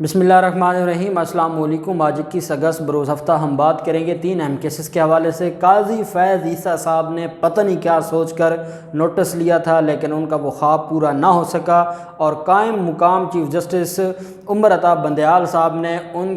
بسم اللہ الرحمن الرحیم۔ السلام علیکم۔ آج 21 اگست بروز ہفتہ ہم بات کریں گے 3 اہم کیسز کے حوالے سے۔ قاضی فیض عیسیٰ صاحب نے پتہ نہیں کیا سوچ کر نوٹس لیا تھا، لیکن ان کا وہ خواب پورا نہ ہو سکا، اور قائم مقام چیف جسٹس عمر عطا بندیال صاحب نے ان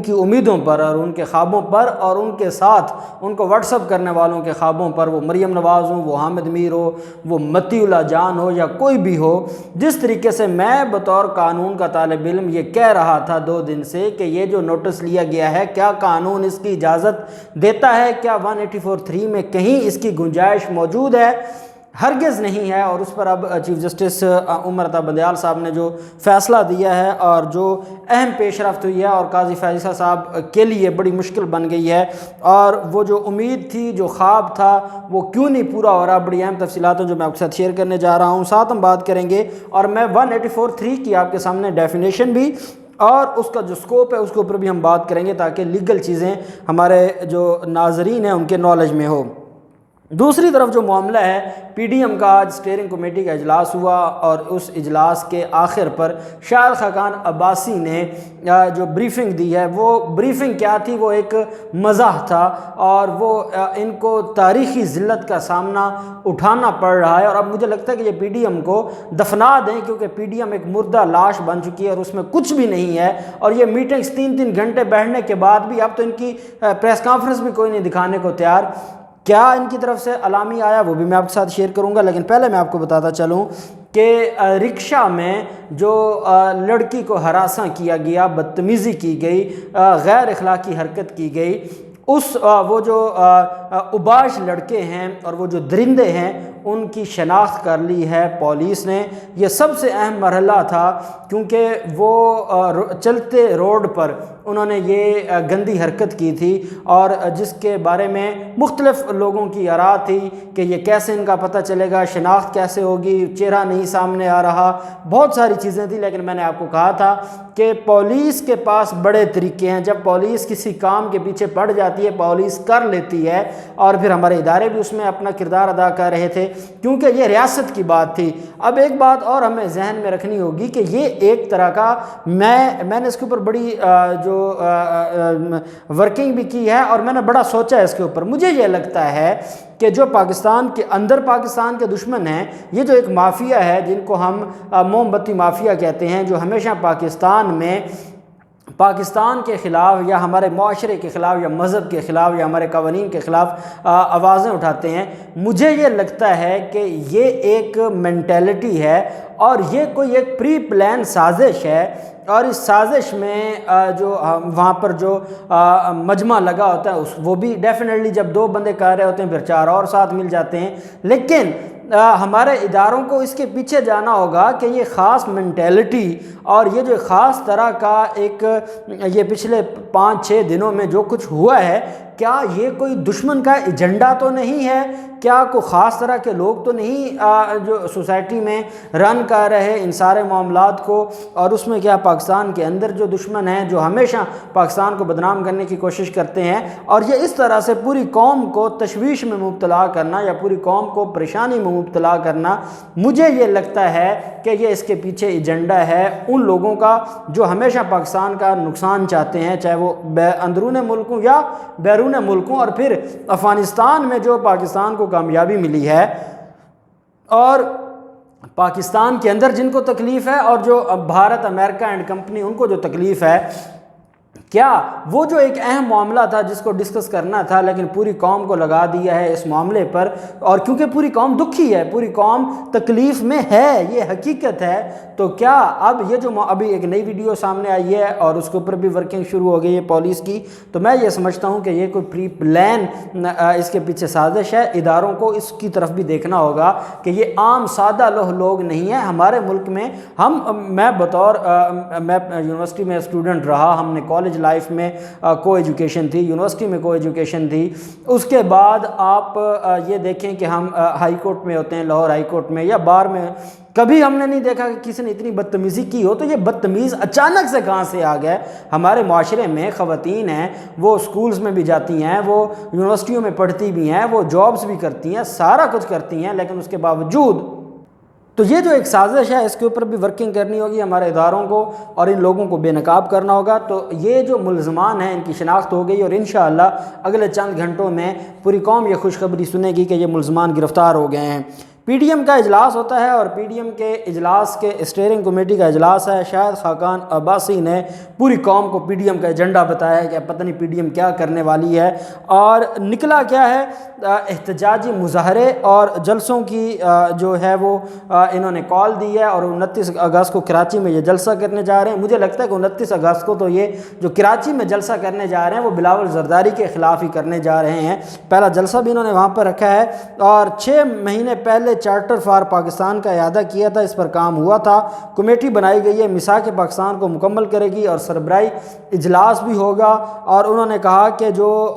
کی امیدوں پر اور ان کے خوابوں پر اور ان کے ساتھ ان کو واٹس اپ کرنے والوں کے خوابوں پر، وہ مریم نواز ہوں، وہ حامد میر ہو، وہ متی اللہ جان ہو یا کوئی بھی ہو، جس طریقے سے میں بطور قانون کا طالب علم یہ کہہ رہا تھا 2 دن سے کہ یہ جو نوٹس لیا گیا ہے، کیا قانون اس کی اجازت دیتا ہے؟ کیا 184(3) میں کہیں اس کی گنجائش موجود ہے؟ ہرگز نہیں ہے۔ اور اس پر اب چیف جسٹس عمر عطا بندیال صاحب نے جو فیصلہ دیا ہے اور جو اہم پیش رفت ہوئی ہے، اور قاضی فیض عیسیٰ صاحب کے لیے بڑی مشکل بن گئی ہے، اور وہ جو امید تھی، جو خواب تھا، وہ کیوں نہیں پورا ہو رہا، بڑی اہم تفصیلات ہیں جو میں آپ کے ساتھ شیئر کرنے جا رہا ہوں۔ ساتھ ہم بات کریں گے، اور میں 184(3) کی آپ کے سامنے ڈیفینیشن بھی اور اس کا جو سکوپ ہے اس کے اوپر بھی ہم بات کریں گے، تاکہ لیگل چیزیں ہمارے جو ناظرین ہیں ان کے نالج میں ہو۔ دوسری طرف جو معاملہ ہے، پی ڈی ایم کا آج اسٹیئرنگ کمیٹی کا اجلاس ہوا، اور اس اجلاس کے آخر پر شاہد خاقان عباسی نے جو بریفنگ دی ہے، وہ بریفنگ کیا تھی؟ وہ ایک مزاح تھا، اور وہ ان کو تاریخی ذلت کا سامنا اٹھانا پڑ رہا ہے، اور اب مجھے لگتا ہے کہ یہ پی ڈی ایم کو دفنا دیں، کیونکہ پی ڈی ایم ایک مردہ لاش بن چکی ہے اور اس میں کچھ بھی نہیں ہے، اور یہ میٹنگز 3 گھنٹے بیٹھنے کے بعد بھی اب تو ان کی پریس کانفرنس بھی کوئی نہیں دکھانے کو تیار۔ کیا ان کی طرف سے اعلامی آیا وہ بھی میں آپ کے ساتھ شیئر کروں گا، لیکن پہلے میں آپ کو بتاتا چلوں کہ رکشہ میں جو لڑکی کو ہراساں کیا گیا، بدتمیزی کی گئی، غیر اخلاقی حرکت کی گئی، وہ جو اوباش لڑکے ہیں اور وہ جو درندے ہیں، ان کی شناخت کر لی ہے پولیس نے۔ یہ سب سے اہم مرحلہ تھا، کیونکہ وہ چلتے روڈ پر انہوں نے یہ گندی حرکت کی تھی، اور جس کے بارے میں مختلف لوگوں کی آراء تھی کہ یہ کیسے ان کا پتہ چلے گا، شناخت کیسے ہوگی، چہرہ نہیں سامنے آ رہا، بہت ساری چیزیں تھیں۔ لیکن میں نے آپ کو کہا تھا کہ پولیس کے پاس بڑے طریقے ہیں، جب پولیس کسی کام کے پیچھے پڑ جاتی ہے، پولیس کر لیتی ہے، اور پھر ہمارے ادارے بھی اس میں اپنا کردار ادا کر رہے تھے، کیونکہ یہ ریاست کی بات تھی۔ اب ایک بات اور ہمیں ذہن میں رکھنی ہوگی کہ یہ ایک طرح کا میں نے اس کے اوپر بڑی جو ورکنگ بھی کی ہے، اور میں نے بڑا سوچا ہے اس کے اوپر۔ مجھے یہ لگتا ہے کہ جو پاکستان کے اندر پاکستان کے دشمن ہیں، یہ جو ایک مافیا ہے جن کو ہم موم بتی مافیا کہتے ہیں، جو ہمیشہ پاکستان میں پاکستان کے خلاف یا ہمارے معاشرے کے خلاف یا مذہب کے خلاف یا ہمارے قوانین کے خلاف آوازیں اٹھاتے ہیں، مجھے یہ لگتا ہے کہ یہ ایک مینٹیلٹی ہے، اور یہ کوئی ایک پری پلان سازش ہے، اور اس سازش میں جو وہاں پر جو مجمع لگا ہوتا ہے، وہ بھی ڈیفینیٹلی جب 2 بندے کر رہے ہوتے ہیں پھر 4 اور ساتھ مل جاتے ہیں، لیکن ہمارے اداروں کو اس کے پیچھے جانا ہوگا کہ یہ خاص مینٹیلٹی اور یہ جو خاص طرح کا ایک یہ پچھلے 5-6 دنوں میں جو کچھ ہوا ہے، کیا یہ کوئی دشمن کا ایجنڈا تو نہیں ہے؟ کیا کوئی خاص طرح کے لوگ تو نہیں جو سوسائٹی میں رن کر رہے ان سارے معاملات کو؟ اور اس میں کیا پاکستان کے اندر جو دشمن ہیں، جو ہمیشہ پاکستان کو بدنام کرنے کی کوشش کرتے ہیں، اور یہ اس طرح سے پوری قوم کو تشویش میں مبتلا کرنا یا پوری قوم کو پریشانی میں مبتلا کرنا، مجھے یہ لگتا ہے کہ یہ اس کے پیچھے ایجنڈا ہے ان لوگوں کا جو ہمیشہ پاکستان کا نقصان چاہتے ہیں، چاہے وہ اندرون ملک ہوں یا بیرون ملکوں۔ اور پھر افغانستان میں جو پاکستان کو کامیابی ملی ہے، اور پاکستان کے اندر جن کو تکلیف ہے، اور جو بھارت، امریکہ اینڈ کمپنی ان کو جو تکلیف ہے، کیا وہ جو ایک اہم معاملہ تھا جس کو ڈسکس کرنا تھا، لیکن پوری قوم کو لگا دیا ہے اس معاملے پر، اور کیونکہ پوری قوم دکھی ہے، پوری قوم تکلیف میں ہے، یہ حقیقت ہے، تو کیا اب یہ جو ابھی ایک نئی ویڈیو سامنے آئی ہے اور اس کے اوپر بھی ورکنگ شروع ہو گئی ہے پولیس کی، تو میں یہ سمجھتا ہوں کہ یہ کوئی پری پلان اس کے پیچھے سازش ہے۔ اداروں کو اس کی طرف بھی دیکھنا ہوگا کہ یہ عام سادہ لوگ نہیں ہیں ہمارے ملک میں۔ میں یونیورسٹی میں اسٹوڈنٹ رہا، ہم نے کالج لائف میں کو ایجوکیشن تھی، یونیورسٹی میں کو ایجوکیشن تھی، اس کے بعد آپ یہ دیکھیں کہ ہم ہائی کورٹ میں ہوتے ہیں، لاہور ہائی کورٹ میں یا بار میں، کبھی ہم نے نہیں دیکھا کہ کسی نے اتنی بدتمیزی کی ہو۔ تو یہ بدتمیز اچانک سے کہاں سے آ گئے؟ ہمارے معاشرے میں خواتین ہیں، وہ سکولز میں بھی جاتی ہیں، وہ یونیورسٹیوں میں پڑھتی بھی ہیں، وہ جابز بھی کرتی ہیں، سارا کچھ کرتی ہیں، لیکن اس کے باوجود تو یہ جو ایک سازش ہے اس کے اوپر بھی ورکنگ کرنی ہوگی ہمارے اداروں کو، اور ان لوگوں کو بے نقاب کرنا ہوگا۔ تو یہ جو ملزمان ہیں ان کی شناخت ہو گئی، اور انشاءاللہ اگلے چند گھنٹوں میں پوری قوم یہ خوشخبری سنے گی کہ یہ ملزمان گرفتار ہو گئے ہیں۔ پی ڈی ایم کا اجلاس ہوتا ہے، اور پی ڈی ایم کے اجلاس کے اسٹیئرنگ کمیٹی کا اجلاس ہے۔ شاہد خاقان عباسی نے پوری قوم کو پی ڈی ایم کا ایجنڈا بتایا ہے کہ پتہ نہیں پی ڈی ایم کیا کرنے والی ہے، اور نکلا کیا ہے، احتجاجی مظاہرے اور جلسوں کی جو ہے وہ انہوں نے کال دی ہے، اور 29 اگست کو کراچی میں یہ جلسہ کرنے جا رہے ہیں۔ مجھے لگتا ہے کہ 29 اگست کو تو یہ جو کراچی میں جلسہ کرنے جا رہے ہیں وہ بلاول زرداری کے خلاف ہی کرنے جا رہے ہیں۔ پہلا جلسہ بھی انہوں نے وہاں پر رکھا ہے، اور 6 مہینے پہلے چارٹر فار پاکستان کا اعادہ کیا تھا، اس پر کام ہوا تھا۔ کمیٹی بنائی گئی ہے، میثاق پاکستان کو مکمل کرے گی، اور سربراہی اجلاس بھی ہوگا۔ اور انہوں نے کہا کہ جو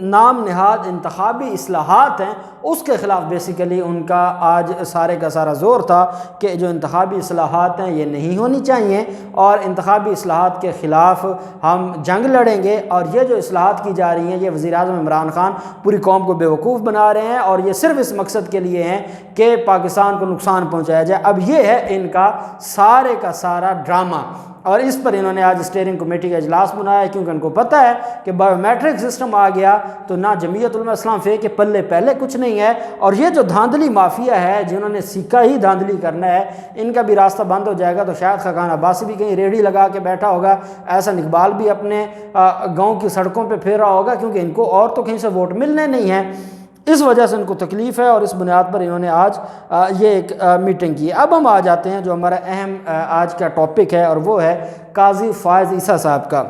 نام نہاد انتخابی اصلاحات ہیں اس کے خلاف بیسیکلی ان کا آج سارے کا سارا زور تھا کہ جو انتخابی اصلاحات ہیں یہ نہیں ہونی چاہیے، اور انتخابی اصلاحات کے خلاف ہم جنگ لڑیں گے۔ اور یہ جو اصلاحات کی جا رہی ہیں یہ وزیر اعظم عمران خان پوری قوم کو بیوقوف بنا رہے ہیں، اور یہ صرف اس مقصد کے لیے ہیں کہ پاکستان کو نقصان پہنچایا جائے۔ اب یہ ہے ان کا سارا ڈرامہ، اور اس پر انہوں نے آج اسٹیئرنگ کمیٹی کا اجلاس بنایا ہے، کیونکہ ان کو پتہ ہے کہ بایو میٹرک سسٹم آ گیا تو نہ جمعیت علماء اسلام فے کے پلے پہلے کچھ نہیں ہے، اور یہ جو دھاندلی مافیا ہے جنہوں نے سیکھا ہی دھاندلی کرنا ہے ان کا بھی راستہ بند ہو جائے گا۔ تو شاید خاقان عباسی بھی کہیں ریڑھی لگا کے بیٹھا ہوگا، احسن اقبال بھی اپنے گاؤں کی سڑکوں پہ پھر رہا ہوگا، کیونکہ ان کو اور تو کہیں سے ووٹ ملنے نہیں ہیں، اس وجہ سے ان کو تکلیف ہے، اور اس بنیاد پر انہوں نے آج یہ ایک میٹنگ کی۔ اب ہم آ جاتے ہیں جو ہمارا اہم آج کا ٹاپک ہے، اور وہ ہے قاضی فائز عیسیٰ صاحب کا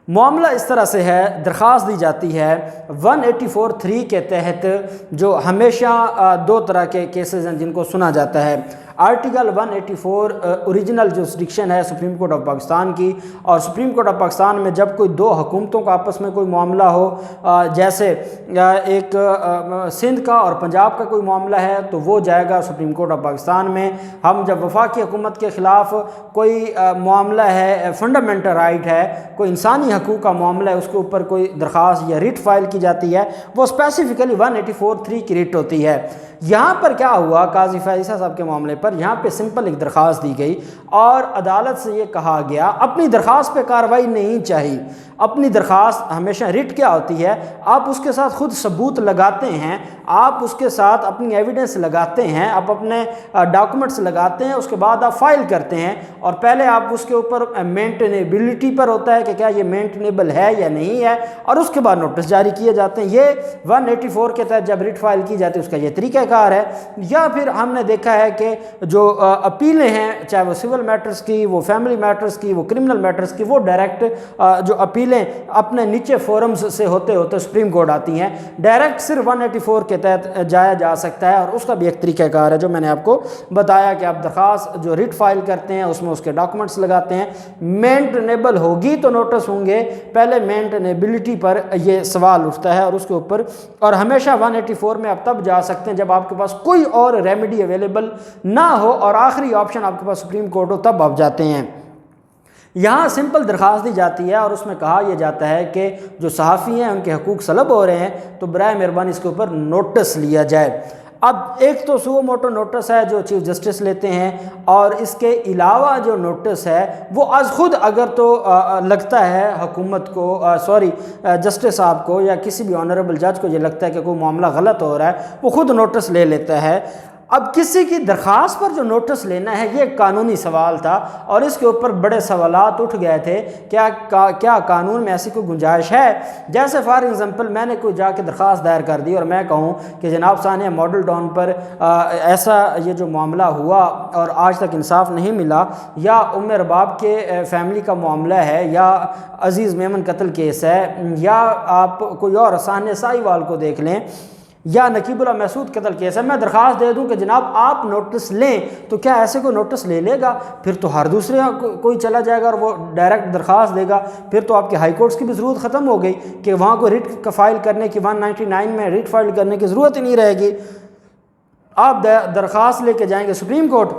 معاملہ۔ اس طرح سے ہے، درخواست دی جاتی ہے 184(3) کے تحت، جو ہمیشہ 2 طرح کے کیسز ہیں جن کو سنا جاتا ہے۔ آرٹیکل 184 اوریجنل جورسڈکشن ہے سپریم کورٹ آف پاکستان کی، اور سپریم کورٹ آف پاکستان میں جب کوئی 2 حکومتوں کا آپس میں کوئی معاملہ ہو، جیسے ایک سندھ کا اور پنجاب کا کوئی معاملہ ہے تو وہ جائے گا سپریم کورٹ آف پاکستان میں۔ ہم جب وفاقی حکومت کے خلاف کوئی معاملہ ہے، فنڈامنٹل رائٹ ہے، کوئی انسانی حقوق کا معاملہ ہے، اس کے اوپر کوئی درخواست یا ریٹ فائل کی جاتی ہے، وہ اسپیسیفکلی 184(3) کی ریٹ ہوتی ہے۔ یہاں پر کیا ہوا قاضی فائز عیسیٰ صاحب کے معاملے پر، یہاں پہ سمپل ایک درخواست دی گئی، اور عدالت سے یہ کہا گیا اپنی درخواست پہ کارروائی نہیں چاہیے۔ اپنی درخواست ہمیشہ ریٹ کیا ہوتی ہے، آپ اس کے ساتھ خود ثبوت لگاتے ہیں، آپ اس کے ساتھ اپنی ایویڈنس لگاتے ہیں، آپ اپنے ڈاکومنٹس لگاتے ہیں، اس کے بعد آپ فائل کرتے ہیں، اور پہلے آپ اس کے اوپر مینٹینیبلٹی پر ہوتا ہے کہ کیا یہ مینٹینیبل ہے یا نہیں ہے، اور اس کے بعد نوٹس جاری کیے جاتے ہیں۔ یہ 184 کے تحت جب ریٹ فائل کی جاتی ہے اس کا یہ طریقہ کار ہے۔ یا پھر ہم نے دیکھا ہے کہ جو اپیلیں ہیں، چاہے وہ سول میٹرز کی، وہ فیملی میٹرز کی، وہ کرمنل میٹرز کی، وہ ڈائریکٹ جو اپیلیں اپنے نیچے فورمز سے ہوتے سپریم کورٹ آتی ہیں، ڈائریکٹ صرف 184 کے تحت جایا جا سکتا ہے، اور اس کا بھی ایک طریقہ کار ہے جو میں نے آپ کو بتایا کہ آپ درخواست جو ریٹ فائل کرتے ہیں اس میں اس کے ڈاکومنٹس لگاتے ہیں، مینٹینیبل ہوگی تو نوٹس ہوں گے، پہلے مینٹینیبلٹی پر یہ سوال اٹھتا ہے، اور اس کے اوپر، اور ہمیشہ 184 میں آپ تب جا سکتے ہیں جب آپ کے پاس کوئی اور ریمیڈی اویلیبل نہ ہو، اور آخری آپشن آپ کے پاس سپریم کورٹ ہو، تب آپ جاتے ہیں۔ یہاں سمپل درخواست دی جاتی ہے، اور اس میں کہا یہ جاتا ہے کہ جو صحافی ہیں ان کے حقوق سلب ہو رہے ہیں تو برائے مہربانی اس کے اوپر نوٹس لیا جائے۔ اب ایک تو سو موٹو نوٹس ہے جو چیف جسٹس لیتے ہیں، اور اس کے علاوہ جو نوٹس ہے وہ از خود اگر تو لگتا ہے حکومت کو جسٹس صاحب کو یا کسی بھی آنریبل جج کو یہ لگتا ہے کہ کوئی معاملہ غلط ہو رہا ہے، وہ خود نوٹس لے لیتا ہے۔ اب کسی کی درخواست پر جو نوٹس لینا ہے یہ ایک قانونی سوال تھا، اور اس کے اوپر بڑے سوالات اٹھ گئے تھے، کیا قانون میں ایسی کوئی گنجائش ہے؟ جیسے فار ایگزامپل میں نے کوئی جا کے درخواست دائر کر دی اور میں کہوں کہ جناب ثانیہ ماڈل ٹاؤن پر ایسا یہ جو معاملہ ہوا اور آج تک انصاف نہیں ملا، یا ام رباب کے فیملی کا معاملہ ہے، یا عزیز میمن قتل کیس ہے، یا آپ کوئی اور ثانیہ ساہیوال کو دیکھ لیں، یا نقیب اللہ محسود قتل کیس ہے، میں درخواست دے دوں کہ جناب آپ نوٹس لیں، تو کیا ایسے کو نوٹس لے لے گا؟ پھر تو ہر دوسرے کوئی چلا جائے گا اور وہ ڈائریکٹ درخواست دے گا، پھر تو آپ کے ہائی کورٹس کی بھی ضرورت ختم ہو گئی کہ وہاں کو ریٹ فائل کرنے کی 199 میں ریٹ فائل کرنے کی ضرورت ہی نہیں رہے گی۔ آپ درخواست لے کے جائیں گے سپریم کورٹ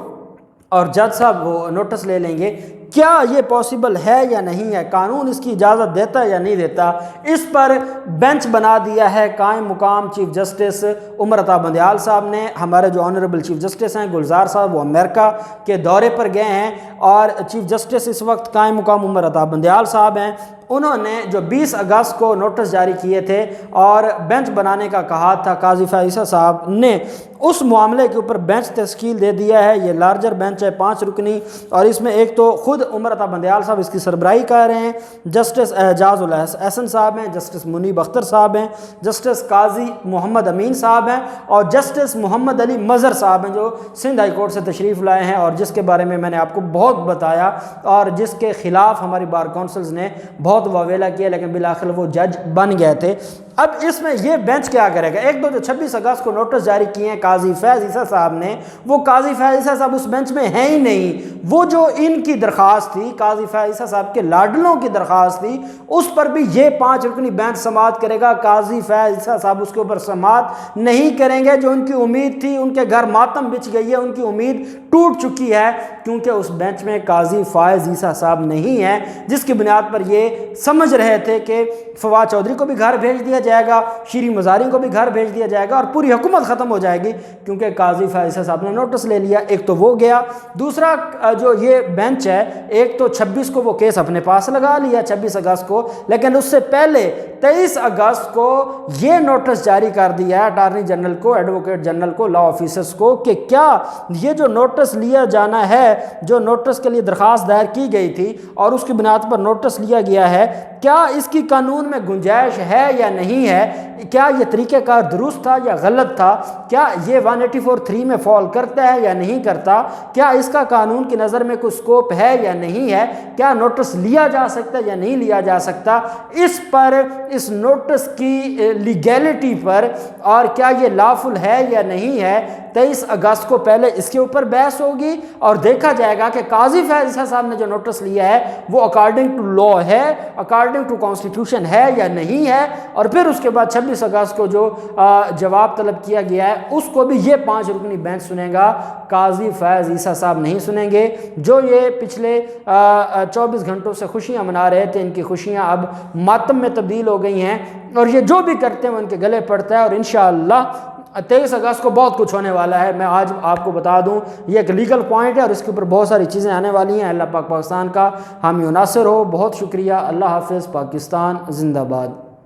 اور جج صاحب وہ نوٹس لے لیں گے۔ کیا یہ پاسبل ہے یا نہیں ہے، قانون اس کی اجازت دیتا ہے یا نہیں دیتا۔ اس پر بینچ بنا دیا ہے قائم مقام چیف جسٹس عمر عطا بندیال صاحب نے۔ ہمارے جو آنریبل چیف جسٹس ہیں گلزار صاحب، وہ امریکہ کے دورے پر گئے ہیں، اور چیف جسٹس اس وقت قائم مقام عمر عطا بندیال صاحب ہیں۔ انہوں نے جو 20 اگست کو نوٹس جاری کیے تھے اور بینچ بنانے کا کہا تھا قاضی فیاض عیسیٰ صاحب نے، اس معاملے کے اوپر بینچ تشکیل دے دیا ہے۔ یہ لارجر بینچ ہے 5 رکنی، اور اس میں ایک تو خود عمر عطا بندیال صاحب اس کی سربراہی کر رہے ہیں، جسٹس اعجاز الاحسن صاحب ہیں، جسٹس منیب اختر صاحب ہیں، جسٹس قاضی محمد امین صاحب ہیں، اور جسٹس محمد علی مظہر صاحب ہیں جو سندھ ہائی کورٹ سے تشریف لائے ہیں، اور جس کے بارے میں میں نے آپ کو بہت بتایا، اور جس کے خلاف ہماری بار کونسلز نے بہت واویلا کیا، لیکن بالآخر وہ جج بن گئے تھے۔ اب اس میں یہ بینچ کیا کرے گا؟ ایک تو جو 26 اگست کو نوٹس جاری کیے ہیں قاضی فیاض عیسیٰ صاحب نے، وہ قاضی فیاض عیسیٰ صاحب اس بینچ میں ہیں ہی نہیں۔ وہ جو ان کی درخواست تھی، قاضی فیاض عیسیٰ صاحب کے لاڈلوں کی درخواست تھی، اس پر بھی یہ 5 رکنی بینچ سماعت کرے گا۔ قاضی فیاض عیسیٰ صاحب اس کے اوپر سماعت نہیں کریں گے۔ جو ان کی امید تھی، ان کے گھر ماتم بچ گئی ہے، ان کی امید ٹوٹ چکی ہے، کیونکہ اس بینچ میں قاضی فیاض عیسیٰ صاحب نہیں ہیں، جس کی بنیاد پر یہ سمجھ رہے تھے کہ فواد چودھری کو بھی گھر بھیج دیا جائے گا، شیریں مزاری کو بھی گھر بھیج دیا جائے گا، اور پوری حکومت ختم ہو جائے گی، کیونکہ قاضی فیاض عیسیٰ صاحب نے نوٹس لے لیا۔ ایک تو وہ گیا، دوسرا جو یہ بینچ ہے، ایک تو 26 کو وہ کیس اپنے پاس لگا لیا 26 اگست کو، لیکن اس سے پہلے 23 اگست کو یہ نوٹس جاری کر دیا ہے اٹارنی جنرل کو، ایڈوکیٹ جنرل کو، لا آفیسرز کو، کہ کیا یہ جو نوٹس لیا جانا ہے، جو نوٹس کے لیے درخواست دائر کی گئی تھی اور اس کی بنیاد پر نوٹس لیا گیا ہے، کیا اس کی قانون میں گنجائش ہے یا نہیں ہے؟ کیا یہ طریقہ کار درست تھا یا غلط تھا؟ کیا یہ 184(3) میں فال کرتا ہے یا نہیں کرتا؟ کیا اس کا قانون کی نظر میں کوئی سکوپ ہے یا نہیں ہے؟ کیا نوٹس لیا جا سکتا ہے یا نہیں لیا جا سکتا؟ اس پر، اس نوٹس کی لیگیلٹی پر، اور کیا یہ لافل ہے یا نہیں ہے، 23 اگست کو پہلے اس کے اوپر بحث ہوگی، اور دیکھا جائے گا کہ قاضی فیاض عیسیٰ صاحب نے جو نوٹس لیا ہے وہ اکارڈنگ ٹو لا ہے، اکارڈنگ ٹو کانسٹیٹیوشن ہے یا نہیں ہے، اور پھر اس کے بعد 26 اگست کو جو جواب طلب کیا گیا ہے اس کو بھی یہ 5 رکنی بینچ سنے گا، قاضی فیاض عیسیٰ صاحب نہیں سنیں گے۔ جو یہ پچھلے 24 گھنٹوں سے خوشیاں منا رہے تھے، ان کی خوشیاں اب ماتم میں تبدیل ہو گئی ہیں، اور یہ جو بھی کرتے ہیں وہ ان کے گلے پڑتا ہے، اور انشاءاللہ 23 اگست کو بہت کچھ ہونے والا ہے۔ میں آج آپ کو بتا دوں یہ ایک لیگل پوائنٹ ہے، اور اس کے اوپر بہت ساری چیزیں آنے والی ہیں۔ اللہ پاک پاکستان کا حامی و ناصر ہو۔ بہت شکریہ۔ اللہ حافظ۔ پاکستان زندہ باد۔